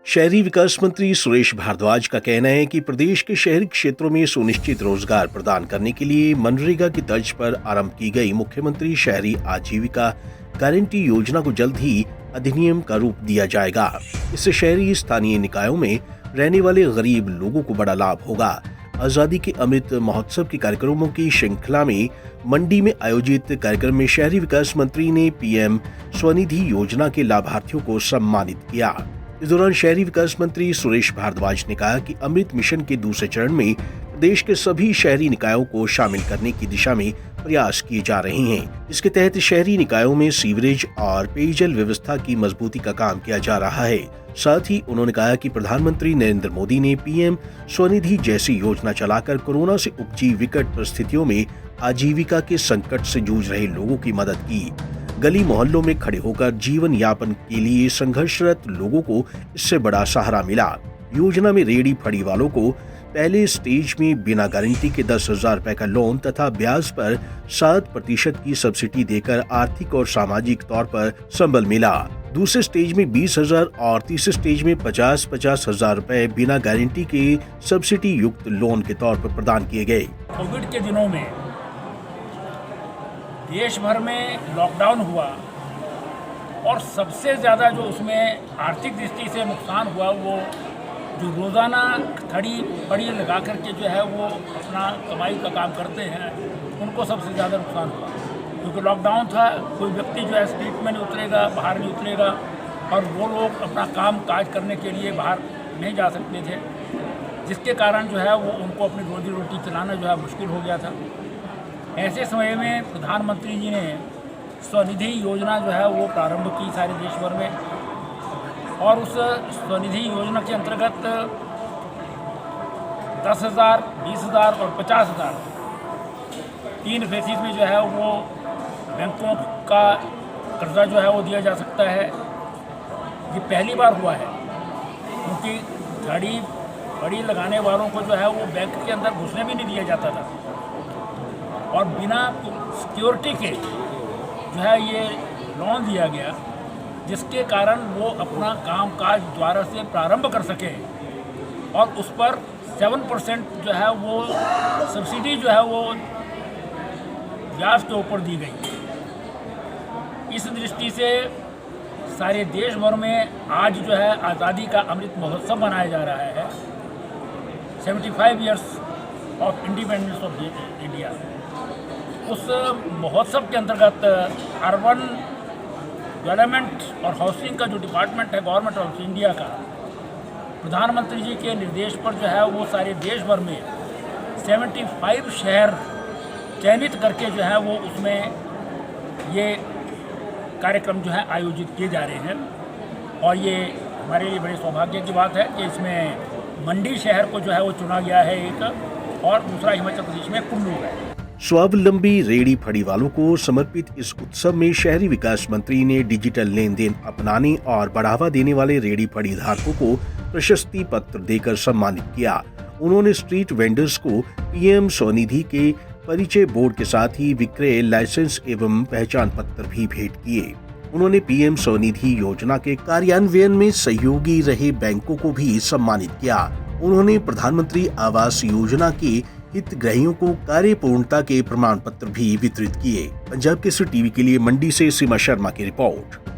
शहरी विकास मंत्री सुरेश भारद्वाज का कहना है कि प्रदेश के शहरी क्षेत्रों में सुनिश्चित रोजगार प्रदान करने के लिए मनरेगा की तर्ज पर आरंभ की गई मुख्यमंत्री शहरी आजीविका गारंटी योजना को जल्द ही अधिनियम का रूप दिया जाएगा। इससे शहरी स्थानीय निकायों में रहने वाले गरीब लोगों को बड़ा लाभ होगा। आजादी के अमृत महोत्सव के कार्यक्रमों की श्रृंखला में मंडी में आयोजित कार्यक्रम में शहरी विकास मंत्री ने पीएम स्वनिधि योजना के लाभार्थियों को सम्मानित किया। इस दौरान शहरी विकास मंत्री सुरेश भारद्वाज ने कहा कि अमृत मिशन के दूसरे चरण में प्रदेश के सभी शहरी निकायों को शामिल करने की दिशा में प्रयास किए जा रहे हैं। इसके तहत शहरी निकायों में सीवरेज और पेयजल व्यवस्था की मजबूती का काम किया जा रहा है। साथ ही उन्होंने कहा कि प्रधानमंत्री नरेंद्र मोदी ने पीएम स्वनिधि जैसी योजना चलाकर कोरोना से उपजी विकट परिस्थितियों में आजीविका के संकट से जूझ रहे लोगों की मदद की। गली मोहल्लों में खड़े होकर जीवन यापन के लिए संघर्षरत लोगों को इससे बड़ा सहारा मिला। योजना में रेहड़ी फड़ी वालों को पहले स्टेज में बिना गारंटी के 10,000 रुपए का लोन तथा ब्याज पर 7% की सब्सिडी देकर आर्थिक और सामाजिक तौर पर संबल मिला। दूसरे स्टेज में 20,000 और तीसरे स्टेज में 50,000 रुपए बिना गारंटी के सब्सिडी युक्त लोन के तौर पर प्रदान किए गए। कोविड के दिनों में देश भर में लॉकडाउन हुआ और सबसे ज़्यादा जो उसमें आर्थिक दृष्टि से नुकसान हुआ वो जो रोज़ाना खड़ी बड़ी लगा करके जो है वो अपना कमाई का काम करते हैं उनको सबसे ज़्यादा नुकसान हुआ, क्योंकि लॉकडाउन था। कोई व्यक्ति जो है स्ट्रीट में नहीं उतरेगा, बाहर नहीं उतरेगा और वो लोग अपना काम काज करने के लिए बाहर नहीं जा सकते थे, जिसके कारण जो है वो उनको अपनी रोजी रोटी चलाना जो है मुश्किल हो गया था। ऐसे समय में प्रधानमंत्री जी ने स्वनिधि योजना जो है वो प्रारंभ की सारे देश भर में, और उस स्वनिधि योजना के अंतर्गत 10,000, 20,000 और 50,000 3 फेसिस में जो है वो बैंकों का कर्जा जो है वो दिया जा सकता है। ये पहली बार हुआ है, क्योंकि गाड़ी बड़ी लगाने वालों को जो है वो बैंक के अंदर घुसने भी नहीं दिया जाता था और बिना सिक्योरिटी के जो है ये लोन दिया गया, जिसके कारण वो अपना कामकाज दोबारा से प्रारंभ कर सके और उस पर 7% जो है वो सब्सिडी जो है वो ब्याज के ऊपर दी गई। इस दृष्टि से सारे देश भर में आज जो है आज़ादी का अमृत महोत्सव मनाया जा रहा है। 75 years of independence of India. उस महोत्सव के अंतर्गत अर्बन डेवलपमेंट और हाउसिंग का जो डिपार्टमेंट है गवर्नमेंट ऑफ इंडिया का, प्रधानमंत्री जी के निर्देश पर जो है वो सारे देश भर में 75 शहर चयनित करके जो है वो उसमें ये कार्यक्रम जो है आयोजित किए जा रहे हैं। और ये हमारे लिए बड़े सौभाग्य की बात है कि इसमें मंडी शहर को जो है वो चुना गया है एक, और दूसरा हिमाचल प्रदेश में कुल्लू है। स्वावलंबी रेहड़ी फड़ी वालों को समर्पित इस उत्सव में शहरी विकास मंत्री ने डिजिटल लेन देन अपनाने और बढ़ावा देने वाले रेहड़ी फड़ी धारकों को प्रशस्ति पत्र देकर सम्मानित किया। उन्होंने स्ट्रीट वेंडर्स को पीएम स्वनिधि के परिचय बोर्ड के साथ ही विक्रय लाइसेंस एवं पहचान पत्र भी भेंट किए। उन्होंने पीएम स्वनिधि योजना के कार्यान्वयन में सहयोगी रहे बैंकों को भी सम्मानित किया। उन्होंने प्रधानमंत्री आवास योजना के हितग्राहियों को कार्य पूर्णता के प्रमाण पत्र भी वितरित किए। पंजाब केसरी टीवी के लिए मंडी से सीमा शर्मा की रिपोर्ट।